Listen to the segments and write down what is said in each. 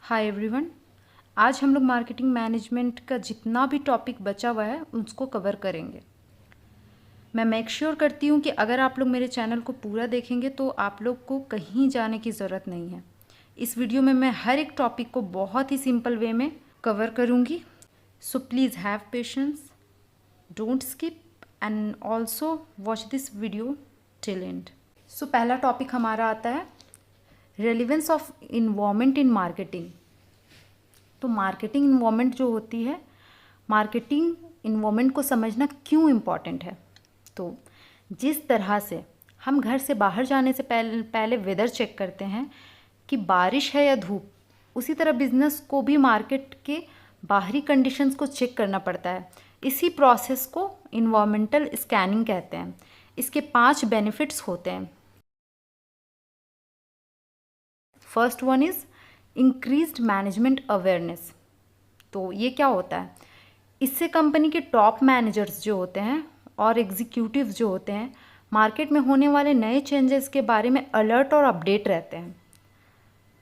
Hi everyone. आज हम लोग मार्केटिंग मैनेजमेंट का जितना भी टॉपिक बचा हुआ है उसको कवर करेंगे। मैं मेक श्योर करती हूँ कि अगर आप लोग मेरे चैनल को पूरा देखेंगे तो आप लोग को कहीं जाने की ज़रूरत नहीं है। इस वीडियो में मैं हर एक टॉपिक को बहुत ही सिंपल वे में कवर करूँगी। So please have patience, don't skip and also watch this video till end. So पहला टॉपिक हमारा आता है relevance of environment in marketing. तो मार्केटिंग इन्वायरमेंट जो होती है, मार्केटिंग इन्वायरमेंट को समझना क्यों इम्पॉर्टेंट है। तो जिस तरह से हम घर से बाहर जाने से पहले वेदर चेक करते हैं कि बारिश है या धूप, उसी तरह बिजनेस को भी मार्केट के बाहरी कंडीशंस को चेक करना पड़ता है। इसी प्रोसेस को इन्वायरमेंटल स्कैनिंग कहते हैं। इसके 5 बेनिफिट्स होते हैं। First one is increased management awareness. तो ये क्या होता है, इससे कंपनी के टॉप मैनेजर्स जो होते हैं और एग्जीक्यूटिव्स जो होते हैं मार्केट में होने वाले नए चेंजेस के बारे में अलर्ट और अपडेट रहते हैं।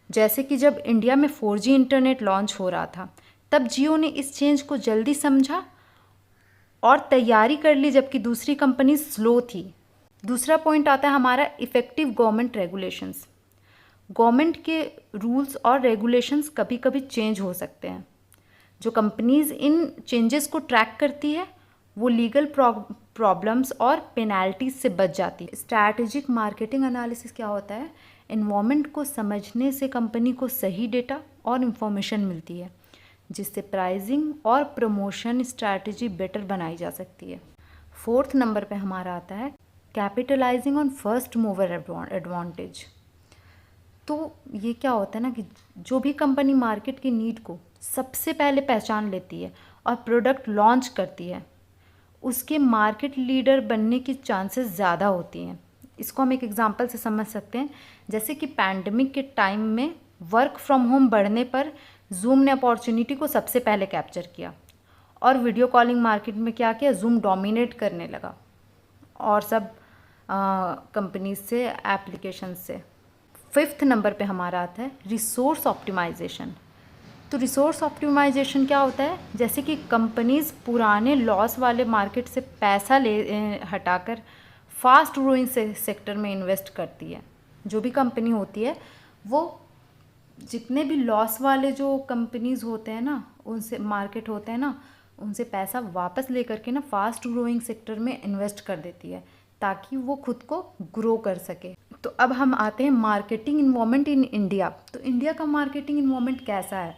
जैसे कि जब इंडिया में 4G इंटरनेट लॉन्च हो रहा था तब जियो ने इस चेंज को जल्दी समझा और तैयारी कर ली, जबकि दूसरी कंपनी स्लो थी। दूसरा पॉइंट आता है हमारा इफ़ेक्टिव गवर्नमेंट रेगुलेशंस। गवर्नमेंट के रूल्स और रेगुलेशंस कभी कभी चेंज हो सकते हैं। जो कंपनीज इन चेंजेस को ट्रैक करती है वो लीगल प्रॉब्लम्स और पेनल्टीज से बच जाती है। स्ट्रैटेजिक मार्केटिंग एनालिसिस क्या होता है, एनवायरनमेंट को समझने से कंपनी को सही डेटा और इंफॉर्मेशन मिलती है जिससे प्राइसिंग और प्रमोशन स्ट्रैटेजी बेटर बनाई जा सकती है। फोर्थ नंबर पे हमारा आता है capitalising on first mover advantage. तो ये क्या होता है ना कि जो भी कंपनी मार्केट की नीड को सबसे पहले पहचान लेती है और प्रोडक्ट लॉन्च करती है, उसके मार्केट लीडर बनने की चांसेस ज़्यादा होती हैं। इसको हम एक एग्जांपल से समझ सकते हैं। जैसे कि पैंडमिक के टाइम में वर्क फ्रॉम होम बढ़ने पर जूम ने अपॉर्चुनिटी को सबसे पहले कैप्चर किया और वीडियो कॉलिंग मार्केट में क्या किया, जूम डोमिनेट करने लगा और सब कंपनीज से, एप्लीकेशन से। फिफ्थ नंबर पे हमारा आता है रिसोर्स ऑप्टिमाइजेशन। तो रिसोर्स ऑप्टिमाइजेशन क्या होता है, जैसे कि कंपनीज पुराने लॉस वाले मार्केट से पैसा हटाकर फास्ट ग्रोइंग सेक्टर में इन्वेस्ट करती है। जो भी कंपनी होती है वो जितने भी लॉस वाले जो कंपनीज होते हैं ना, उनसे मार्केट होते हैं ना, उनसे पैसा वापस लेकर के ना फास्ट ग्रोइंग सेक्टर में इन्वेस्ट कर देती है ताकि वो खुद को ग्रो कर सके। तो अब हम आते हैं मार्केटिंग इन्वायरमेंट इन इंडिया। तो इंडिया का मार्केटिंग इन्वायरमेंट कैसा है।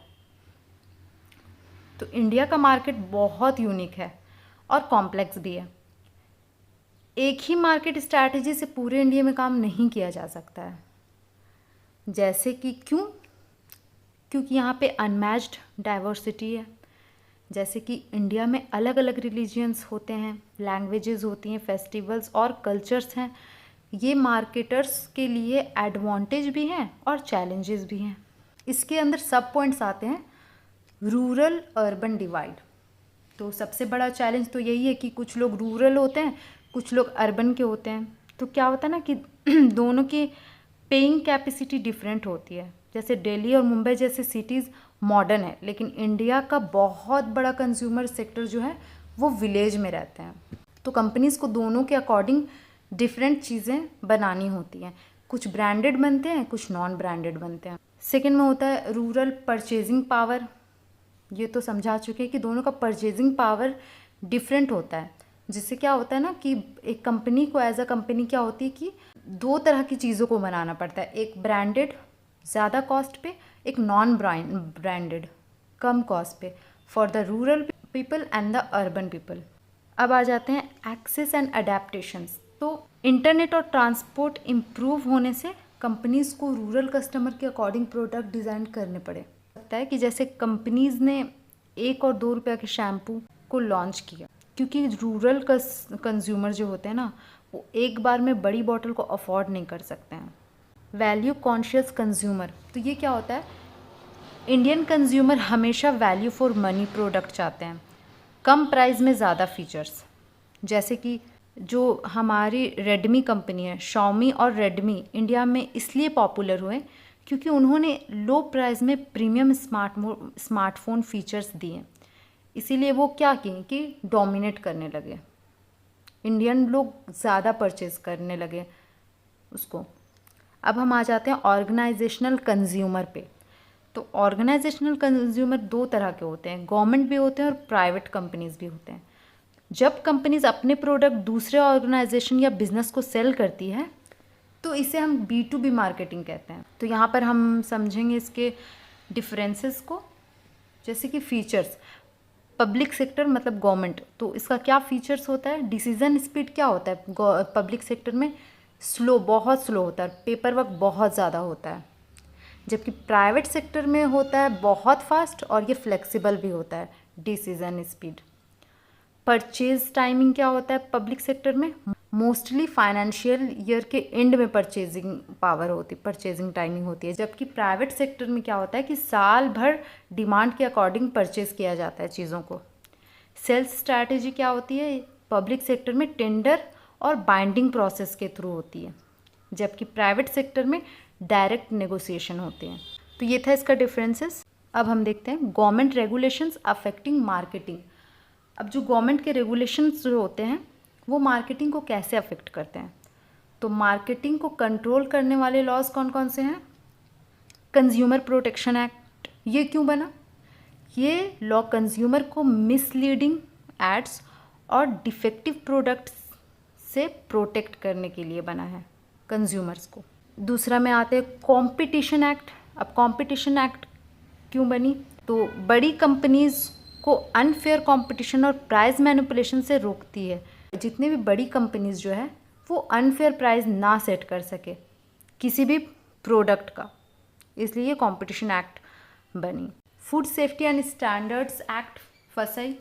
तो इंडिया का मार्केट बहुत यूनिक है और कॉम्प्लेक्स भी है। एक ही मार्केट स्ट्रैटेजी से पूरे इंडिया में काम नहीं किया जा सकता है। जैसे कि क्योंकि यहाँ पे अनमैच्ड डाइवर्सिटी है। जैसे कि इंडिया में अलग अलग रिलीजियंस होते हैं, लैंग्वेजेस होती हैं, फेस्टिवल्स और कल्चर्स हैं। ये मार्केटर्स के लिए एडवांटेज भी हैं और चैलेंजेस भी हैं। इसके अंदर सब पॉइंट्स आते हैं। Rural urban divide. तो सबसे बड़ा चैलेंज तो यही है कि कुछ लोग रूरल होते हैं, कुछ लोग अर्बन के होते हैं। तो क्या होता है ना कि दोनों की पेइंग कैपेसिटी डिफरेंट होती है। जैसे दिल्ली और मुंबई जैसे सिटीज़ मॉडर्न है, लेकिन इंडिया का बहुत बड़ा कंज्यूमर सेक्टर जो है वो विलेज में रहते हैं। तो कंपनीज़ को दोनों के अकॉर्डिंग डिफरेंट चीज़ें बनानी होती हैं। कुछ ब्रांडेड बनते हैं, कुछ नॉन ब्रांडेड बनते हैं। सेकेंड में होता है रूरल परचेजिंग पावर। ये तो समझा चुके हैं कि दोनों का परचेजिंग पावर डिफरेंट होता है, जिससे क्या होता है ना कि एक कंपनी को एज अ कंपनी क्या होती है कि 2 तरह की चीज़ों को बनाना पड़ता है। एक ब्रांडेड ज़्यादा कॉस्ट पे, एक नॉन ब्रांडेड कम कॉस्ट पे, for the rural people and the urban people. अब आ जाते हैं एक्सेस एंड अडेप्टेशंस। तो इंटरनेट और ट्रांसपोर्ट इम्प्रूव होने से कंपनीज़ को रूरल कस्टमर के अकॉर्डिंग प्रोडक्ट डिज़ाइन करने पड़े। लगता है कि जैसे कंपनीज़ ने 1 और 2 रुपये के शैम्पू को लॉन्च किया, क्योंकि रूरल कंज्यूमर जो होते हैं ना वो एक बार में बड़ी बॉटल को अफोर्ड नहीं कर सकते हैं। Value conscious consumer. तो ये क्या होता है, इंडियन कंज्यूमर हमेशा वैल्यू फॉर मनी प्रोडक्ट चाहते हैं, कम प्राइस में ज़्यादा फीचर्स। जैसे कि जो हमारी रेडमी कंपनी है, शाओमी और रेडमी इंडिया में इसलिए पॉपुलर हुए क्योंकि उन्होंने लो प्राइस में प्रीमियम स्मार्टफोन फीचर्स दिए, इसीलिए वो क्या किए कि डोमिनेट करने लगे, इंडियन लोग ज़्यादा परचेज करने लगे उसको। अब हम आ जाते हैं ऑर्गेनाइजेशनल कंज्यूमर पे। तो ऑर्गेनाइजेशनल कंज्यूमर दो तरह के होते हैं, गवर्नमेंट भी होते हैं और प्राइवेट कंपनीज भी होते हैं। जब कंपनीज अपने प्रोडक्ट दूसरे ऑर्गेनाइजेशन या बिजनेस को सेल करती है तो इसे हम B2B मार्केटिंग कहते हैं। तो यहाँ पर हम समझेंगे इसके डिफरेंसेस को, जैसे कि फीचर्स। पब्लिक सेक्टर मतलब गवर्नमेंट, तो इसका क्या फीचर्स होता है? डिसीजन स्पीड क्या होता है पब्लिक सेक्टर में? स्लो, बहुत स्लो होता है, पेपर वर्क बहुत ज़्यादा होता है। जबकि प्राइवेट सेक्टर में होता है बहुत फास्ट और ये फ्लेक्सिबल भी होता है डिसीजन स्पीड। परचेज टाइमिंग क्या होता है पब्लिक सेक्टर में? मोस्टली फाइनेंशियल ईयर के एंड में परचेजिंग टाइमिंग होती है। जबकि प्राइवेट सेक्टर में क्या होता है कि साल भर डिमांड के अकॉर्डिंग परचेज किया जाता है चीज़ों को। सेल्स स्ट्रैटेजी क्या होती है पब्लिक सेक्टर में? टेंडर और बाइंडिंग प्रोसेस के थ्रू होती है, जबकि प्राइवेट सेक्टर में डायरेक्ट नेगोशिएशन होते हैं। तो ये था इसका डिफरेंसेस। अब हम देखते हैं गवर्नमेंट रेगुलेशंस अफेक्टिंग मार्केटिंग। अब जो गवर्नमेंट के रेगुलेशंस जो होते हैं वो मार्केटिंग को कैसे अफेक्ट करते हैं? तो मार्केटिंग को कंट्रोल करने वाले लॉज कौन कौन से हैं? Consumer protection act. ये क्यों बना? ये लॉ कंज्यूमर को मिसलीडिंग एड्स और डिफेक्टिव प्रोडक्ट्स से प्रोटेक्ट करने के लिए बना है कंज्यूमर्स को। दूसरा में आते हैं कंपटीशन एक्ट। अब कंपटीशन एक्ट क्यों बनी? तो बड़ी कंपनीज को अनफेयर कंपटीशन और प्राइस मैनिपुलेशन से रोकती है। जितनी भी बड़ी कंपनीज जो है वो अनफेयर प्राइस ना सेट कर सके किसी भी प्रोडक्ट का, इसलिए कंपटीशन एक्ट बनी। Food safety and standards act फसाई।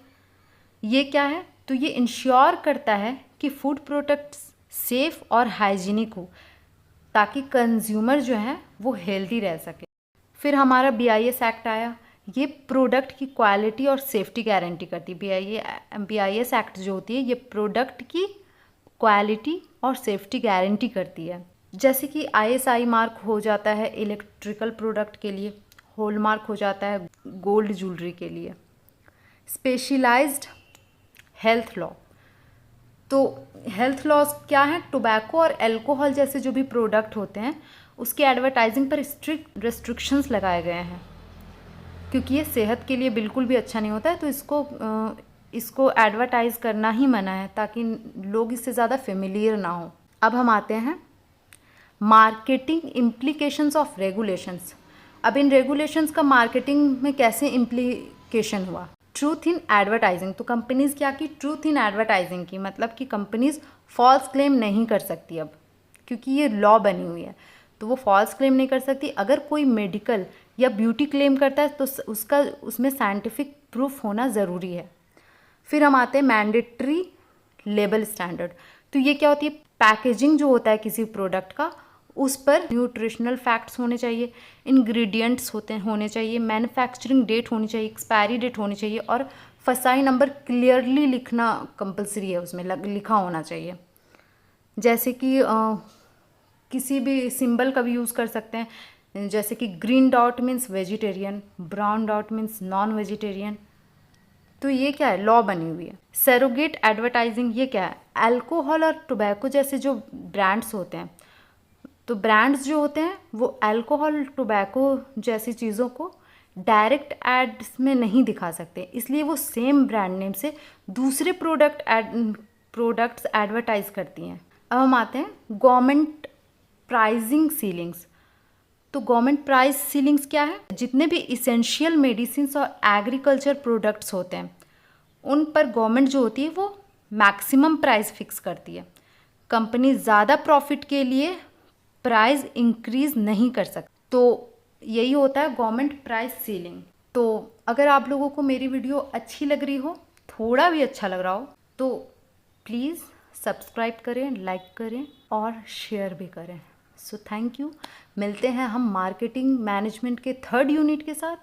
ये क्या है? तो ये इंश्योर करता है कि फूड प्रोडक्ट्स सेफ और हाइजीनिक हो ताकि कंज्यूमर जो है वो हेल्दी रह सके। फिर हमारा BIS एक्ट आया। ये प्रोडक्ट की क्वालिटी और सेफ्टी गारंटी करती है। BIS एक्ट जो होती है ये प्रोडक्ट की क्वालिटी और सेफ्टी गारंटी करती है। जैसे कि ISI मार्क हो जाता है इलेक्ट्रिकल प्रोडक्ट के लिए, हॉल मार्क हो जाता है गोल्ड ज्वेलरी के लिए। Specialised health law. तो हेल्थ लॉज क्या है? टोबैको और अल्कोहल जैसे जो भी प्रोडक्ट होते हैं उसके एडवर्टाइजिंग पर स्ट्रिक्ट रेस्ट्रिक्शंस लगाए गए हैं, क्योंकि ये सेहत के लिए बिल्कुल भी अच्छा नहीं होता है। तो इसको एडवर्टाइज़ करना ही मना है ताकि लोग इससे ज़्यादा फेमिलियर ना हो। अब हम आते हैं मार्केटिंग इम्प्लीकेशंस ऑफ रेगुलेशंस। अब इन रेगुलेशंस का मार्केटिंग में कैसे इम्प्लीकेशन हुआ? Truth in advertising. तो कंपनीज क्या की? ट्रूथ इन एडवर्टाइजिंग की, मतलब कि कंपनीज फॉल्स क्लेम नहीं कर सकती अब, क्योंकि ये लॉ बनी हुई है तो वो फॉल्स क्लेम नहीं कर सकती। अगर कोई मेडिकल या ब्यूटी क्लेम करता है तो उसमें साइंटिफिक प्रूफ होना ज़रूरी है। फिर हम आते हैं मैंडेटरी लेबल स्टैंडर्ड। तो ये क्या होती है? पैकेजिंग जो होता है किसी प्रोडक्ट का उस पर न्यूट्रिशनल फैक्ट्स होने चाहिए, इंग्रेडिएंट्स होने चाहिए, मैन्युफैक्चरिंग डेट होनी चाहिए, एक्सपायरी डेट होनी चाहिए और फसाई नंबर क्लियरली लिखना कंपलसरी है, उसमें लिखा होना चाहिए। जैसे कि किसी भी सिंबल का भी यूज़ कर सकते हैं, जैसे कि green dot means vegetarian, brown dot means non vegetarian. तो ये क्या है? लॉ बनी हुई है। सरोगेट एडवर्टाइजिंग ये क्या है? अल्कोहल और टोबैको जैसे जो ब्रांड्स होते हैं, तो ब्रांड्स जो होते हैं वो अल्कोहल टोबैको जैसी चीज़ों को डायरेक्ट एड्स में नहीं दिखा सकते, इसलिए वो सेम ब्रांड नेम से दूसरे प्रोडक्ट्स एडवर्टाइज करती हैं। अब हम आते हैं गवर्नमेंट प्राइसिंग सीलिंग्स। तो गवर्नमेंट प्राइस सीलिंग्स क्या है? जितने भी इसेंशियल मेडिसिन्स और एग्रीकल्चर प्रोडक्ट्स होते हैं उन पर गवर्नमेंट जो होती है वो मैक्सिमम प्राइस फिक्स करती है। कंपनी ज़्यादा प्रॉफिट के लिए प्राइस इंक्रीज नहीं कर सकती, तो यही होता है गवर्नमेंट प्राइस सीलिंग। तो अगर आप लोगों को मेरी वीडियो अच्छी लग रही हो, थोड़ा भी अच्छा लग रहा हो, तो प्लीज़ सब्सक्राइब करें, लाइक करें और शेयर भी करें। So thank you. मिलते हैं हम मार्केटिंग मैनेजमेंट के 3rd यूनिट के साथ।